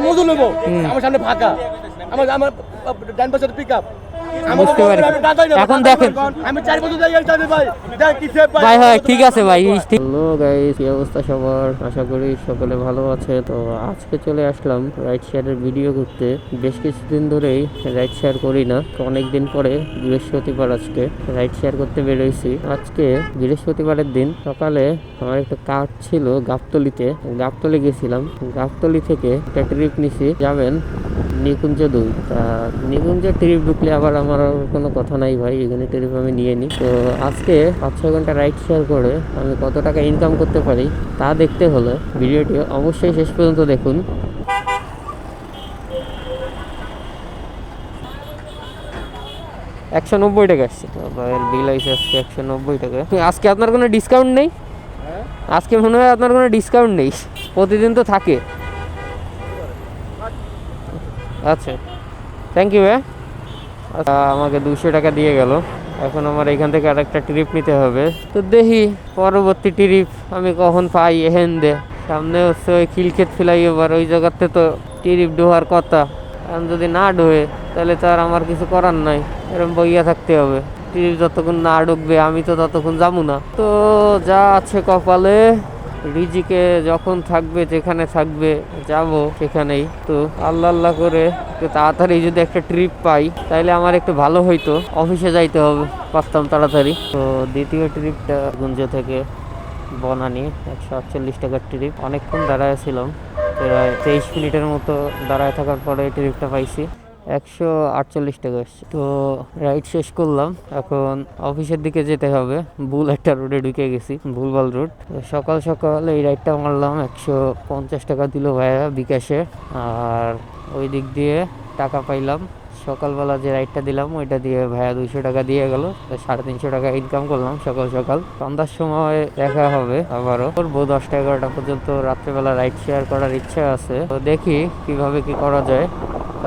মজুর নেবো আমার সামনে ফাঁকা, আমার আমার ডান পাশের পিক আপ। বুঝতে পারি। এখন দেখেন আমি 4 বছর ভাই হয় ঠিক আছে ভাই। হ্যালো গাইস, কি অবস্থা সবার? আশা করি সকলে ভালো আছে। তো আজকে চলে আসলাম রাইড শেয়ারের ভিডিও করতে। বেশ কিছুদিন ধরেই রাইড শেয়ার করি না, তো অনেকদিন পরে বৃহস্পতিবার আজকে রাইড শেয়ার করতে বেরোইছি। আজকে বৃহস্পতিবারের দিন সকালে আমার একটা কাজ ছিল গাবতলিতে, গাবতলি গেছিলাম। গাবতলি থেকে একটা ট্রিপ নিছি, যাবেন নিকুঞ্জ 2। তা নিকুঞ্জ ট্রিপ ঢুকলে আবার আমার কোনো কথা নাই ভাই, এখানে ট্রিপ আমি নিয়ে নিই। তো আজকে 5-6 ঘন্টা রাইড শেয়ার করে আমি কত টাকা ইনকাম করতে পারি তা দেখতে হলে ভিডিওটি অবশ্যই শেষ পর্যন্ত দেখুন। $190 আসছে, ভাইয়ের বিল আইসে আজকে 190 টাকা। আজকে আপনার কোনো ডিসকাউন্ট নেই? আজকে মনে হয় আপনার কোনো ডিসকাউন্ট নেই, প্রতিদিন তো থাকে। আচ্ছা, থ্যাংক ইউ ভাই। আমাকে 200 টাকা দিয়ে গেল। এখন আমার এখান থেকে আরেকটা ট্রিপ নিতে হবে। তো দেখি পরবর্তী ট্রিপ আমি কখন পাই। এহেন দে সামনে হচ্ছে ওই খিলক্ষেত ফ্লাইওভার, ওই জায়গাতে তো ট্রিপ ডোহার কথা। এখন যদি না ডোহে তাহলে তো আর আমার কিছু করার নাই, এরকম বইয়া থাকতে হবে। ট্রিপ যতক্ষণ না ঢুকবে আমি তো ততক্ষণ যাবো না। তো যা আছে কপালে, রিজিকে যখন থাকবে, যেখানে থাকবে যাব সেখানেই। তো আল্লাহ আল্লাহ করে একটু তাড়াতাড়ি যদি একটা ট্রিপ পাই তাহলে আমার একটু ভালো হইতো। অফিসে যাইতে হবে, পারতাম তাড়াতাড়ি। তো দ্বিতীয় ট্রিপটা গুঞ্জ থেকে বনানী, 148 টাকার ট্রিপ। অনেকক্ষণ দাঁড়ায় ছিলাম, প্রায় 23 মিনিটের মতো দাঁড়ায় থাকার পরে এই ট্রিপটা পাইছি। 148 টাকা আসছে। তো রাইড শেষ করলাম, এখন অফিসের দিকে যেতে হবে। ভুল একটা রোডে ঢুকে গেছি, ভুলভাল রোড। সকাল সকাল এই রাইডটা মারলাম, 150 টাকা দিল ভাইয়া বিকাশে। আর ওই দিক দিয়ে টাকা পাইলাম। সকালবেলা যে রাইডটা দিলাম ওইটা দিয়ে ভাইয়া 200 টাকা দিয়ে গেল। 350 টাকা ইনকাম করলাম সকাল সকাল। সন্ধ্যার সময় দেখা হবে আবারও, করবো 10টা-11টা পর্যন্ত রাত্রেবেলা রাইড শেয়ার করার ইচ্ছা আছে। তো দেখি কিভাবে কি করা যায়,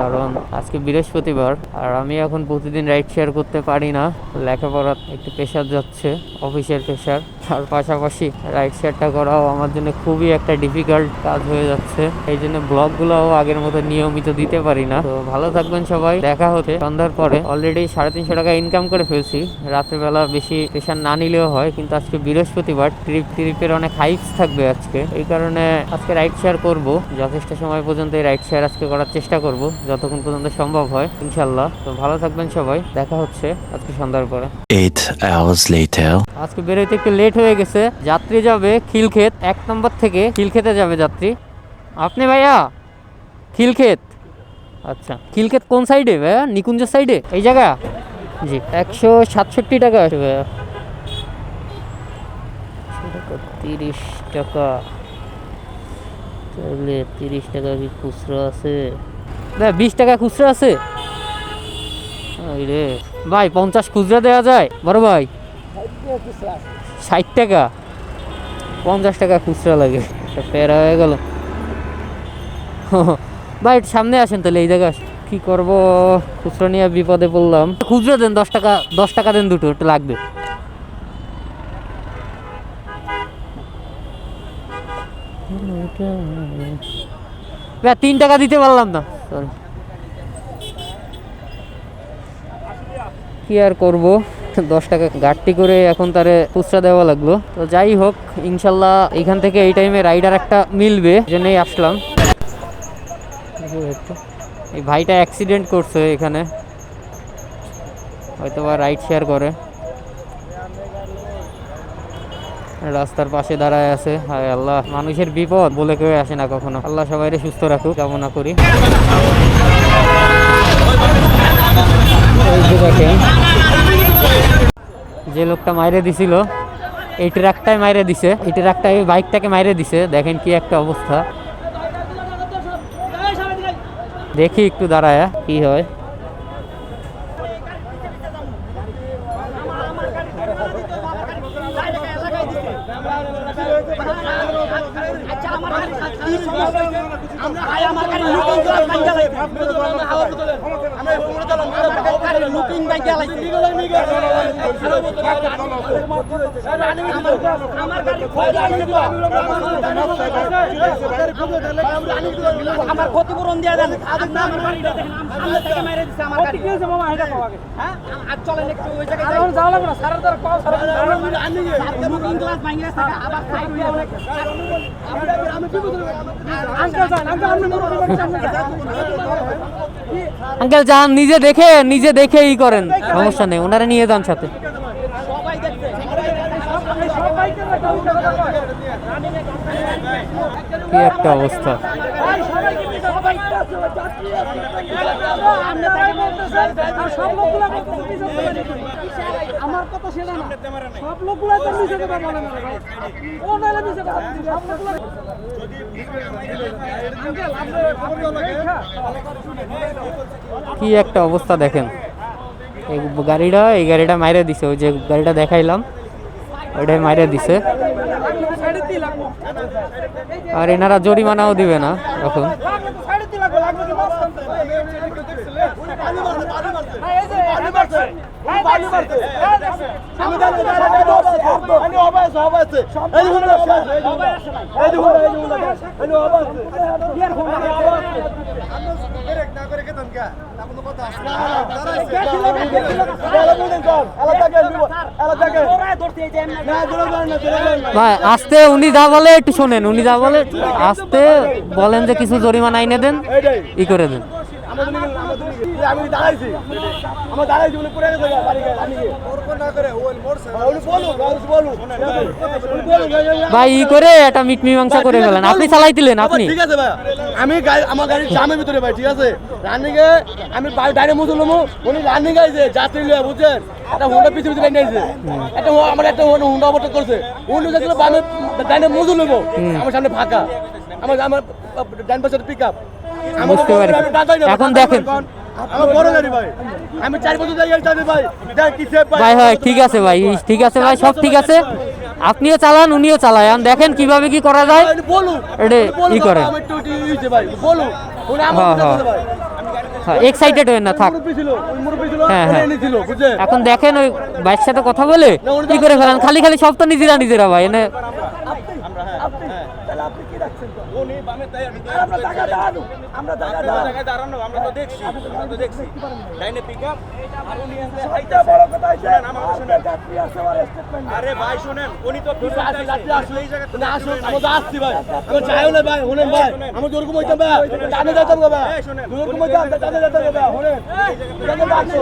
কারণ আজকে বৃহস্পতিবার আর আমি এখন প্রতিদিন রাইড শেয়ার করতে পারি না। লেখাপড়া একটু প্রেশার যাচ্ছে, অফিসের প্রেশার। তার পাশাপাশি রাইড শেয়ারটা করাও আমার জন্য খুবই একটা ডিফিকাল্ট কাজ হয়ে যাচ্ছে। এই জন্য ব্লগগুলোও আগের মতো নিয়মিত দিতে পারি না। তো ভালো থাকবেন সবাই, দেখা হচ্ছে সন্ধ্যার পরে। অলরেডি 350 টাকা ইনকাম করে ফেলছি। রাত্রেবেলা বেশি প্রেশার না নিলেও হয়, কিন্তু আজকে বৃহস্পতিবার, ট্রিপের অনেক হাইপস থাকবে আজকে। এই কারণে আজকে রাইড শেয়ার করব। যথেষ্ট সময় পর্যন্ত এই রাইড শেয়ার আজকে করার চেষ্টা করব, যতক্ষণ পর্যন্ত সম্ভব হয় ইনশাল্লাহ। তো ভালো থাকবেন সবাই, দেখা হচ্ছে আজকে সন্ধ্যার পরে। 8 hours later. আজকে বেরোতে একটু লেট হয়ে গেছে। যাত্রী যাবে খিলক্ষেত, 1 নম্বর থেকে খিলক্ষেতে যাবে যাত্রী। আপনি ভাইয়া খিলক্ষেত? আচ্ছা, খিলক্ষেত কোন সাইডে ভাইয়া? নিকুঞ্জের সাইডে এই জায়গা? জি, 167 টাকা আছে ভাইয়া। 30 টাকা, তাহলে 30 টাকা কি খুচরো আছে? ভাই 20 টাকা খুচরা আছে? রে ভাই 50 খুচরা দেওয়া যায় বড় ভাই? 60 টাকা, 50 টাকা খুচরা লাগে, প্যারা হয়ে গেল। ভাই সামনে আসেন তাহলে, এই জায়গায় কি করব, খুচরা নিয়ে বিপদে পড়লাম। খুচরা দেন 10 টাকা, 10 টাকা দেন, দুটো একটু লাগবে। ভাই 3 টাকা দিতে পারলাম না, সরি। কি আর করব, 10 টাকা ঘাটতি করে এখন তারে খুচরা দেওয়া লাগলো। তো যাই হোক, ইনশাল্লাহ এখান থেকে এই টাইমে রাইডার একটা মিলবে, জন্যই আসলাম। এই ভাইটা অ্যাক্সিডেন্ট করছে এখানে, হয়তো বা রাইড শেয়ার করে, রাস্তার পাশে দাঁড়ায় আছে। হায় আল্লাহ, মানুষের বিপদ বলে কেউ আসে না কখনো। আল্লাহ সবাইকে সুস্থ রাখুক, কামনা করি। যে লোকটা মাইরে দিছিল, এই ট্রাকটাই মাইরে দিছে, এই ট্রাকটাই বাইকটাকে মাইরে দিছে। দেখেন কি একটা অবস্থা। দেখি একটু দাঁড়ায় কি হয়। আমরা লুকিং বাই গেলাইছে আমার গাড়ি আমার ক্ষতিপূরণ দিয়ে দেন আমার গাড়িটা দেখেন সামনে থেকে মেরে দিছে আমার গাড়ি কি হইছে মামা এটা পাওয়া গেছে হ্যাঁ আর চলেন একটু ওই জায়গায় আর যাওয়া লাগবে না সারার দর পাও সারা লুকিং গ্লাস ভাঙিয়ে থাকে আবার সাইড দিয়ে অনেক আমি কি বুঝলাম আঙ্কেল যান আঙ্কেল আপনি আঙ্কেল যান, নিজে দেখে ই করেন, সমস্যা নেই, ওনারা নিয়ে যান সাথে। সবাই দেখছে কি একটা অবস্থা। আমার কথা সেটা না, সব লোকগুলো তো নিচে কথা বলে না ভাই, ও নালে নিচে কথা সব লোকগুলো কি একটা অবস্থা দেখেন। এই গাড়িটা মাইরে দিছে, ওই যে গাড়িটা দেখাইলাম ওইটাই মাইরে দিছে। আর এনারা জরিমানাও দিবে না এখন। ভাই আস্তে, উনি যা বলে একটু শোনেন, উনি যা বলে আস্তে বলেন যে কিছু জরিমানা আইনে দেন, ই করে দেন। আমি দাঁড়াইছি, আমার দাঁড়াইছি উনি পড়ে গেছে গাড়ি আমি না করে ওই মোরছে উনি বলু ভাই ই করে একটা মিট মীমাংসা করে ফেলেন। আপনি চালাইছিলেন, আপনি ঠিক আছে ভাই, আমি আমার গাড়ির জামের ভিতরে ভাই, ঠিক আছে রানিং এ আমি ডাইরে মুজলুম, উনি রানিং আইছে যাত্রী লয়ে, বুঝছেন, একটা হুন্ডা পিছনে পিছনে আইছে, একটা আমার একটা হুন্ডা ওভারটেক করছে, উনি যেগুলো বামে ডাইরে মুজলুম, আমার সামনে ফাঁকা, আমার ডান পাশের পিকআপ। বুঝতে পারি। এখন দেখেন আমার বড় গাড়ি ভাই, আমি 4 বছর যাই গাড়ি ভাই, যা কি সেফ ভাই, হয় ঠিক আছে ভাই, ঠিক আছে ভাই, সব ঠিক আছে। আপনিও চালান, উনিও চালায়, দেখেন কিভাবে কি করা যায়। বলুন এটা ই করেন, আমি একটু হইছে ভাই, বলুন উনি আমার কথা ভাই, হ্যাঁ এক্সাইটেড হবেন না, থাক। মুরব্বি ছিল, ওই মুরব্বি ছিল, হ্যাঁ, উনি হ্যাঁ। এনেছিল, বুঝছেন। এখন দেখেন ওই ভাইয়ের সাথে কথা বলে কি করে ফেলেন, খালি সব তো নিজেরা ভাই এনে। আপনি কি রাখছেন উনি বামে তাই আমরা টাকা দাঁড়ানো, আমরা টাকা দাঁড়ানো, আমরা তো দেখছি ডাইনে পিকআপ আর উনি আছে হাইটা, বড় কথা আছে আমার শুনেন, যাত্রী আছে আর স্টেটমেন্ট। আরে ভাই শুনেন, উনি তো পিছনে যাত্রী আসলে এই জায়গা না আসো, আমরা আসছি ভাই, আমি চাইও না ভাই, শুনেন ভাই, আমি ওরকম হইতাম ভাই, জানে যেতাম গো ভাই, ওরকম হইতাম, জানে যেতাম গো ভাই, শুনেন জানে রাখছো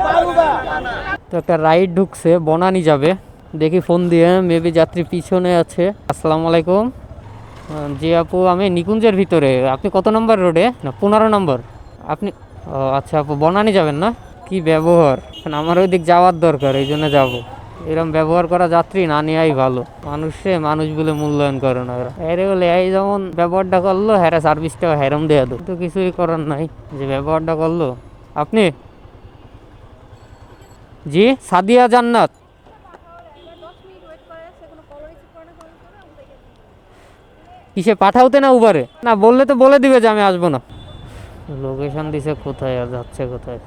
পারবো ভাই। তো একটা রাইড ঢুকছে, বনানী যাবে, দেখি ফোন দিয়ে, মেবি যাত্রী পিছনে আছে। আসসালামু আলাইকুম। জি আপু, আমি নিকুঞ্জের ভিতরে। আপনি কত নম্বর রোডে? না 15 নম্বর। আপনি ও আচ্ছা আপু, বনানী যাবেন না? কি ব্যবহার, আমার ওই দিক যাওয়ার দরকার, এই জন্য যাবো। এরকম ব্যবহার করা যাত্রী না নেওয়াই ভালো। মানুষ বলে মূল্যায়ন করে না এরা। এরে বলে এই যেমন ব্যবহারটা করলো, হ্যাঁ সার্ভিসটা হ্যারম দেওয়া তো কিছুই করার নাই, যে ব্যবহারটা করলো। আপনি জি সাদিয়া জান্নাত, কিসে পাঠাওতে না উবারে? না বললে তো বলে দিবে যে আমি আসবো না। লোকেশন দিছে কোথায় আর যাচ্ছে কোথায়?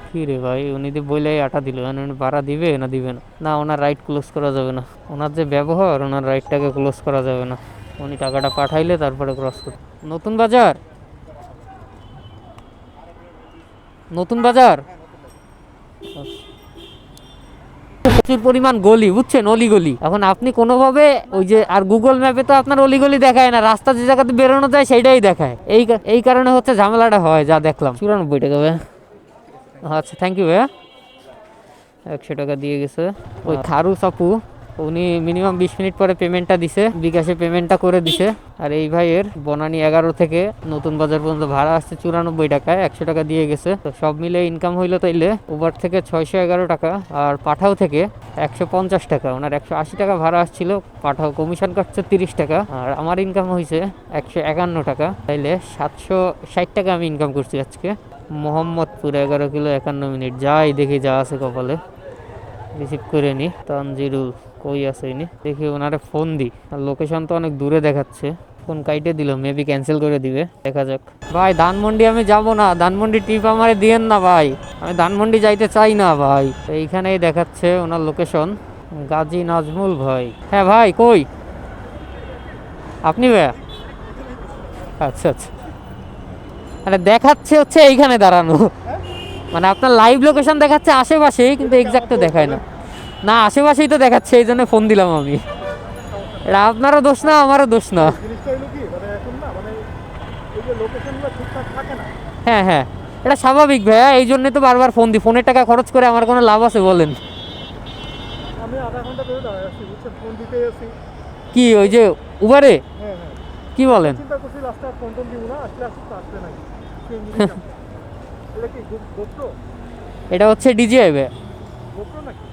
কি রে ভাই, উনি তো বইলেই আটা দিল, উনি ভাড়া দিবে না দিবে না? না, ওনার রাইড ক্লোজ করা যাবে না। ওনার যে ব্যবহার, ওনার রাইডটাকে ক্লোজ করা যাবে না। উনি টাকাটা পাঠাইলে তারপরে ক্রস করতে। নতুন বাজার প্রচুর পরিমাণ গলি, বুঝছেন, অলিগলি। এখন আপনি কোনোভাবে ওই যে, আর গুগল ম্যাপে তো আপনার অলিগলি দেখায় না, রাস্তা যে জায়গাতে বেরোনো যায় সেইটাই দেখায়। এই কারণে হচ্ছে ঝামেলাটা হয়, যা দেখলাম। 94 টাকা ভাইয়া, আচ্ছা থ্যাংক ইউ ভাইয়া। 100 টাকা দিয়ে গেছে ওই খারুস আপু, উনি মিনিমাম 20 মিনিট পরে পেমেন্টটা দিছে, বিকাশে পেমেন্টটা করে দিছে। আর এই ভাইয়ের বনানী 11 থেকে নতুন বাজার পর্যন্ত ভাড়া আসছে 94 টাকায়, 100 টাকা দিয়ে গেছে। তো সব মিলে ইনকাম হইলো তাইলে উবার থেকে 611 টাকা, আর পাঠাও থেকে 150 টাকা। ওনার 180 টাকা ভাড়া আসছিল, পাঠাও কমিশন কাটছে 30 টাকা, আর আমার ইনকাম হয়েছে 151 টাকা। তাইলে 760 টাকা আমি ইনকাম করছি আজকে। Mohammadpur 11 kilo 51 minute. যাই দেখি যা আছে কপালে, রিসিভ করে নি। তানজিরুল কই আছে ইনি, দেখি ওনারে ফোন দিই। আর লোকেশন তো অনেক দূরে দেখাচ্ছে, ফোন কাইটে দিল, মেবি ক্যান্সেল করে দিবে, দেখা যাক। ভাই ধানমন্ডি আমি যাব না, ধানমন্ডি ট্রিপ আমারে দিয়েন না ভাই, আমি ধানমন্ডি যাইতে চাই না ভাই। তো এইখানেই দেখাচ্ছে ওনার লোকেশন, গাজী নাজমুল ভাই। হ্যাঁ ভাই কই আপনি ভাইয়া? আচ্ছা আচ্ছা, মানে দেখাচ্ছে হচ্ছে এইখানে দাঁড়ানো, মানে আপনার লাইভ লোকেশন দেখাচ্ছে আশেপাশেই, কিন্তু এক্সাক্ট তো দেখায় না। না আশেপাশেই তো দেখাচ্ছে, এই জন্য ফোন দিলাম আমি। এটা আপনারও দোষ না, আমারও দোষ না। জিনিসটা হলো কি মানে এখন না মানে এই যে লোকেশনগুলো ঠিকঠাক থাকে না। হ্যাঁ হ্যাঁ, এটা স্বাভাবিক ভাইয়া, এই জন্যই তো বারবার ফোন দিই। ফোনের টাকা খরচ করে আমার কোনো লাভ আছে বলেন? আমি আধা ঘন্টা ধরে দাঁড়ায় আছি, বুঝছেন, ফোন দিতে আছি। কি ওই যে উবারে? হ্যাঁ হ্যাঁ, কি বলেন? চিন্তা করছি লাস্টে আর ফোন টোন দিব না, আসলে আসলে তো আসলে নাই। এটা কি গোপ্রো? এটা হচ্ছে ডিজিআই ভাইয়া, গোপ্রো নাকি?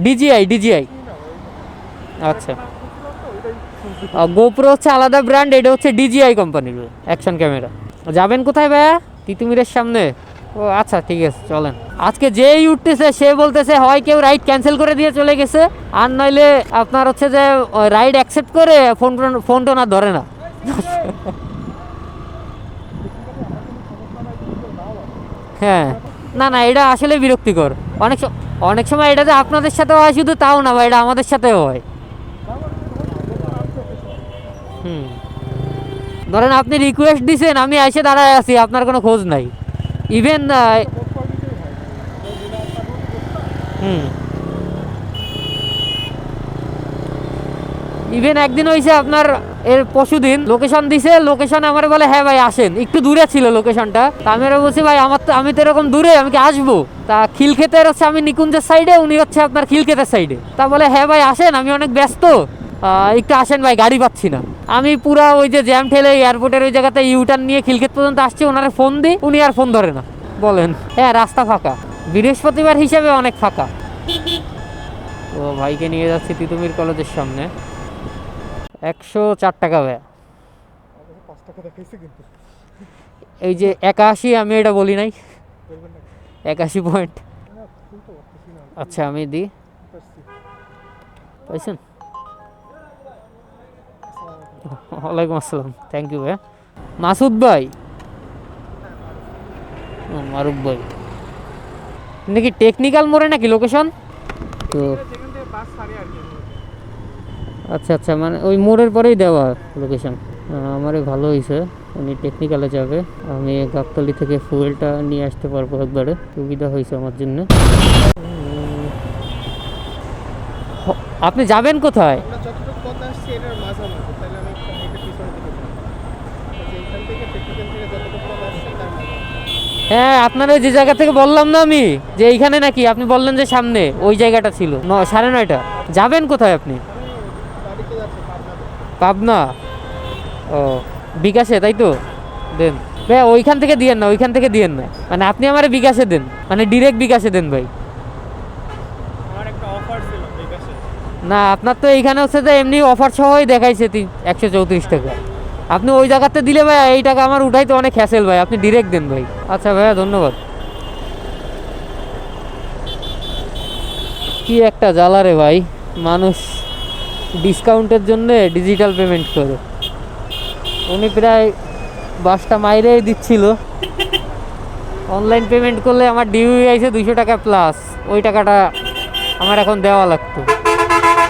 DJI DJI. কি না ওই আচ্ছা, শুনছিলাম তো ওইটাই শুনছি। গোপ্রো হচ্ছে আলাদা ব্র্যান্ড, এটা হচ্ছে ডিজিআই কোম্পানির অ্যাকশন ক্যামেরা। যাবেন কোথায় ভাইয়া? তিতুমিরের সামনে? ও আচ্ছা ঠিক আছে চলেন। আজকে যেই উঠতেছে সে বলতেছে হয় কেউ রাইড ক্যান্সেল করে দিয়ে চলে গেছে, আর নইলে আপনার হচ্ছে যে রাইড অ্যাকসেপ্ট করে ফোন টোন আর ধরে না। হ্যাঁ, না না, এটা আসলে বিরক্তিকর। অনেক সময় এটা যে আপনাদের সাথেও হয় শুধু তাও না ভাই, এটা আমাদের সাথেও হয়। হুম, ধরেন আপনি রিকোয়েস্ট দিছেন, আমি এসে দাঁড়ায় আছি, আপনার কোনো খোঁজ নাই। ইভেন হুম, ইভেন একদিন হয়েছে আপনার এর পরশুদিন লোকেশন দিছে, লোকেশন আমার বলে হ্যাঁ ভাই আসেন, একটু দূরে ছিল লোকেশনটা। তা আমি ওরা বলছি ভাই আমি তো এরকম দূরে, আমি কি আসবো? তা খিলক্ষেতের হচ্ছে আমি নিকুঞ্জের সাইডে, উনি হচ্ছে আপনার খিলক্ষেতের সাইডে। তা বলে হ্যাঁ ভাই আসেন, আমি অনেক ব্যস্ত, একটু আসেন ভাই, গাড়ি পাচ্ছি না। আমি পুরা ওই যে জ্যাম ঠেলে এয়ারপোর্টের ওই জায়গাতে ইউটার্ন নিয়ে খিলক্ষেত পর্যন্ত আসছি, ওনারা ফোন দিই, উনি আর ফোন ধরে না। বলেন, হ্যাঁ রাস্তা ফাঁকা, বৃহস্পতিবার হিসাবে অনেক ফাঁকা। তো ভাইকে নিয়ে যাচ্ছি তিতুমির কলেজের সামনে। 104 টাকা ভাইয়া। 5 টাকা দেখাইছে কিন্তু এই যে 81, আমি এটা বলি নাই, বলবেন না 81 পয়েন্ট। না, শুনতে পারতেছি না। আচ্ছা আমি দিই, পারছি। পাইছেন? ওয়ালাইকুম আসসালাম, থ্যাংক ইউ ভাইয়া। মাসুদ ভাই, ও, মারুফ ভাই, নাকি টেকনিক্যাল মোড়ে নাকি লোকেশন? তো যেখান থেকে বাস ছাড়ে আর কি। আচ্ছা আচ্ছা, মানে ওই মোড়ের পরেই দেওয়া লোকেশন। আমারে ভালো হয়েছে, উনি টেকনিক্যালে যাবে, আমি গাবতলী থেকে ফুয়েলটা নিয়ে আসতে পারবো একবারে, সুবিধা হয়েছে আমার জন্য। আপনি যাবেন কোথায়? আমরা যতটুকু কথা আসছি এটার মাঝামাঝি, তাহলে আমি এটা পিছনে দিকে এইখান থেকে টেকনিক্যাল থেকে যতটুকু কথা আসছে তার মাঝামাঝি। হ্যাঁ, আপনার ওই যে জায়গা থেকে বললাম না আমি যে এইখানে নাকি, আপনি বললেন যে সামনে ওই জায়গাটা ছিল 9:30। যাবেন কোথায় আপনি? বাড়িতে যাচ্ছে পাবনাতে। পাবনা? ও, বিকাশে তাই তো? দেন ভাই, ওইখান থেকে দিয়েন না, ওইখান থেকে দিয়েন না, মানে আপনি আমার বিকাশে দেন, মানে ডিরেক্ট বিকাশে দেন ভাই। আমার একটা অফার ছিল বিকাশে। না আপনার তো এইখানে হচ্ছে যে এমনি অফার সহই দেখাইছে 134 টাকা, আপনি ওই জায়গাতে দিলে ভাই এই টাকা আমার উঠাইতে অনেক হ্যাসেল ভাই, আপনি ডিরেক্ট দেন ভাই। আচ্ছা ভাইয়া, ধন্যবাদ। কি একটা জ্বালা রে ভাই, মানুষ ডিসকাউন্টের জন্য ডিজিটাল পেমেন্ট করে। উনি প্রায় বাসটা মাইরেই দিচ্ছিল, অনলাইন পেমেন্ট করলে আমার ডিউ আইছে 200 টাকা প্লাস, ওই টাকাটা আমার এখন দেওয়া লাগতো।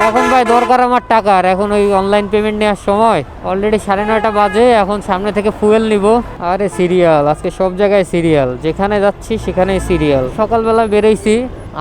এখন ভাই দরকার আমার টাকার, এখন ওই অনলাইন পেমেন্ট নেওয়ার সময়। অলরেডি 9:30 বাজে, এখন সামনে থেকে ফুয়েল নিব। আরে সিরিয়াল, আজকে সব জায়গায় সিরিয়াল, যেখানে যাচ্ছি সেখানেই সিরিয়াল। সকালবেলা বেরোইছি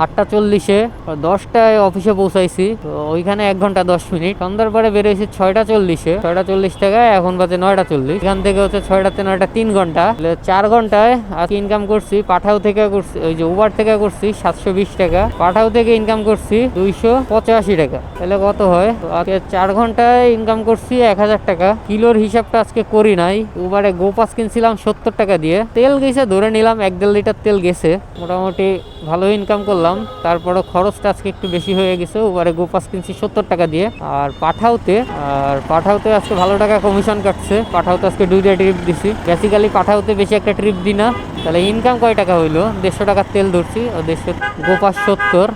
8:40-এ, 10টায় অফিসে পৌঁছাইছি, তো ওইখানে 1 ঘন্টা 10 মিনিট। সন্ধ্যার পরে বেরোইছি 6:40-এ, 6:40 টাকায়, এখন বাজে 9:40। এখান থেকে হচ্ছে 6টা 9টা 3 ঘন্টা, 4 ঘন্টায় আজকে ইনকাম করছি। পাঠাও থেকে করছি, ওই যে উবার থেকে করছি 720 টাকা, পাঠাও থেকে ইনকাম করছি 285 টাকা। তাহলে কত হয়? তো আজকে 4 ঘন্টায় ইনকাম করছি 1000 টাকা। কিলোর হিসাবটা আজকে করি নাই। উবারে গোপাস কিনছিলাম 70 টাকা দিয়ে, তেল গেছে ধরে নিলাম 1-1.5 লিটার তেল গেছে, মোটামুটি ভালো ইনকাম করলাম। তারপরে খরচটা আজকে একটু বেশি হয়ে গেছে, উবারে গোপাস কিনছি 70 টাকা দিয়ে। আর পাঠাওতে আজকে ভালো টাকা কমিশন কাটছে, পাঠাওতে আজকে 2টা ট্রিপ দিছি। বেসিক্যালি পাঠাওতে বেশি একটা ট্রিপ দিই না। তাহলে ইনকাম কয় টাকা হইলো? 150 টাকার তেল ধরছি, ও 150 গোপাস 70,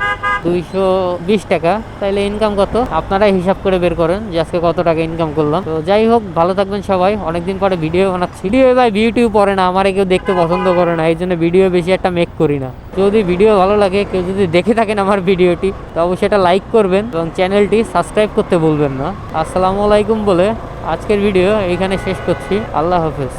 220 টাকা, তাইলে ইনকাম কত আপনারাই হিসাব করে বের করেন যে আজকে কত টাকা ইনকাম করলাম। তো যাই হোক, ভালো থাকবেন সবাই। অনেকদিন পরে ভিডিও বানাচ্ছি। ভিডিও ভাই ভিউটিউ পরে না, আমার কেউ দেখতে পছন্দ করে না, এই জন্য ভিডিও বেশি একটা মেক করি না। যদি ভিডিও ভালো লাগে, কেউ যদি দেখে থাকেন আমার ভিডিওটি, তো অবশ্যই এটা লাইক করবেন এবং চ্যানেলটি সাবস্ক্রাইব করতে ভুলবেন না। আসসালামু আলাইকুম বলে আজকের ভিডিও এইখানে শেষ করছি। আল্লাহ হাফেজ।